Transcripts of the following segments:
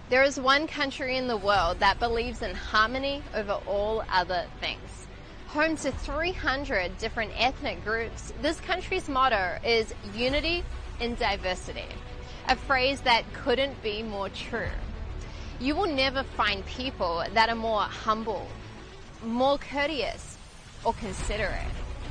There is one country in the world that believes in harmony over all other things. Home to 300 different ethnic groups, this country's motto is unity in diversity, a phrase that couldn't be more true. You will never find people that are more humble, more courteous, or considerate.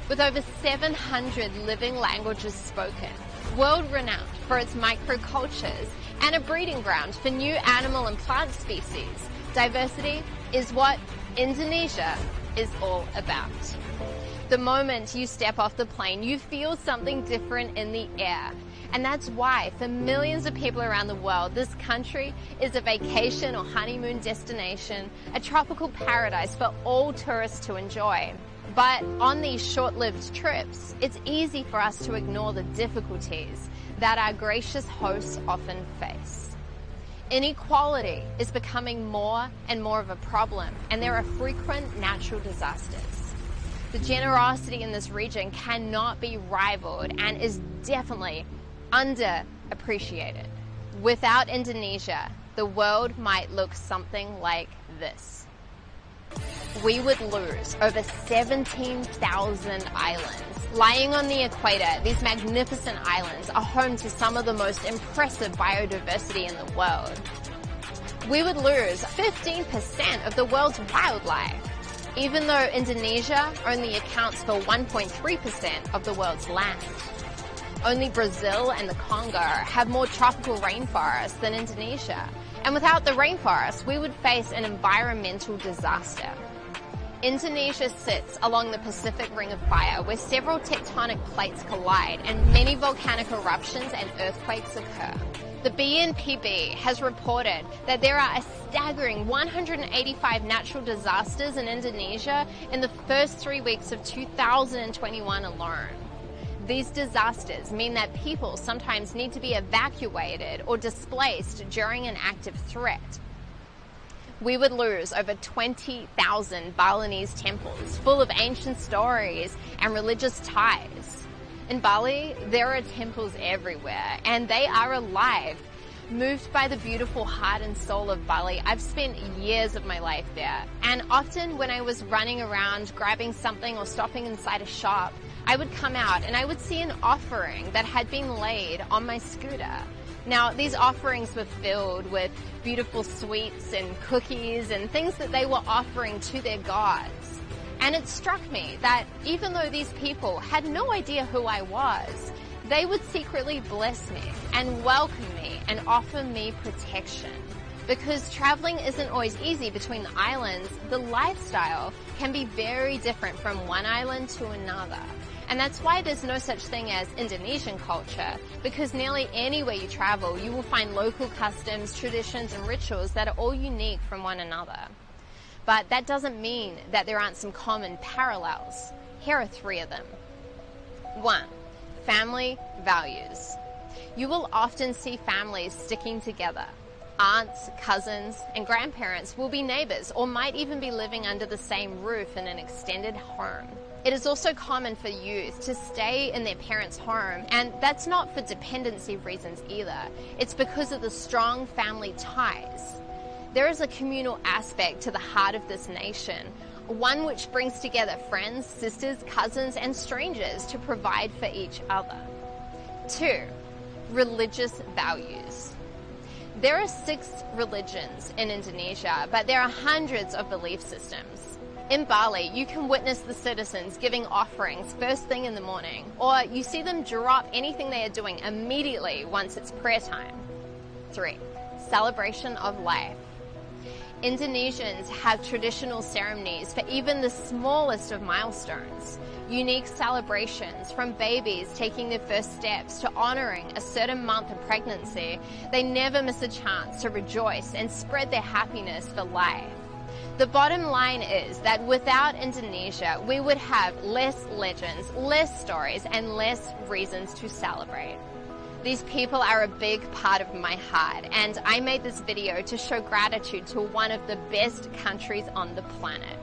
With over 700 living languages spoken, world-renowned for its microcultures, and a breeding ground for new animal and plant species, diversity is what Indonesia is all about. The moment you step off the plane, you feel something different in the air. And that's why, for millions of people around the world, this country is a vacation or honeymoon destination, a tropical paradise for all tourists to enjoy. But on these short-lived trips, it's easy for us to ignore the difficulties that our gracious hosts often face. Inequality is becoming more and more of a problem, and there are frequent natural disasters. The generosity in this region cannot be rivaled and is definitely underappreciated. Without Indonesia, the world might look something like this. We would lose over 17,000 islands. Lying on the equator, these magnificent islands are home to some of the most impressive biodiversity in the world. We would lose 15% of the world's wildlife, even though Indonesia only accounts for 1.3% of the world's land. Only Brazil and the Congo have more tropical rainforests than Indonesia, and without the rainforest, we would face an environmental disaster. Indonesia sits along the Pacific Ring of Fire, where several tectonic plates collide and many volcanic eruptions and earthquakes occur. The BNPB has reported that there are a staggering 185 natural disasters in Indonesia in the first 3 weeks of 2021 alone. These disasters mean that people sometimes need to be evacuated or displaced during an active threat. We would lose over 20,000 Balinese temples full of ancient stories and religious ties. In Bali, there are temples everywhere, and they are alive. Moved by the beautiful heart and soul of Bali, I've spent years of my life there, and often when I was running around grabbing something or stopping inside a shop, I would come out and I would see an offering that had been laid on my scooter. Now, these offerings were filled with beautiful sweets and cookies and things that they were offering to their gods. And it struck me that even though these people had no idea who I was, they would secretly bless me and welcome me and offer me protection. Because traveling isn't always easy between the islands, the lifestyle can be very different from one island to another. And that's why there's no such thing as Indonesian culture, because nearly anywhere you travel, you will find local customs, traditions, and rituals that are all unique from one another. But that doesn't mean that there aren't some common parallels. Here are 3 of them. 1. Family values. You will often see families sticking together. Aunts, cousins, and grandparents will be neighbors or might even be living under the same roof in an extended home. It is also common for youth to stay in their parents' home, and that's not for dependency reasons either. It's because of the strong family ties. There is a communal aspect to the heart of this nation, one which brings together friends, sisters, cousins, and strangers to provide for each other. 2. Religious values. There are 6 religions in Indonesia, but there are hundreds of belief systems. In Bali, you can witness the citizens giving offerings first thing in the morning, or you see them drop anything they are doing immediately once it's prayer time. 3. Celebration of life. Indonesians have traditional ceremonies for even the smallest of milestones. Unique celebrations, from babies taking their first steps to honoring a certain month of pregnancy. They never miss a chance to rejoice and spread their happiness for life. The bottom line is that without Indonesia, we would have less legends, less stories, and less reasons to celebrate. These people are a big part of my heart, and I made this video to show gratitude to one of the best countries on the planet.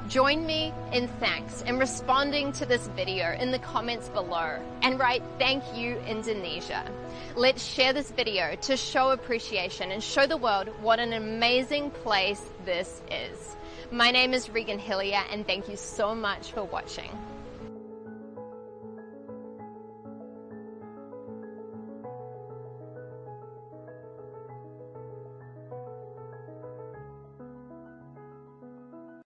Join me in thanks and responding to this video in the comments below and write "Thank you, Indonesia." Let's share this video to show appreciation and show the world what an amazing place this is. My name is Regan Hillier, and thank you so much for watching.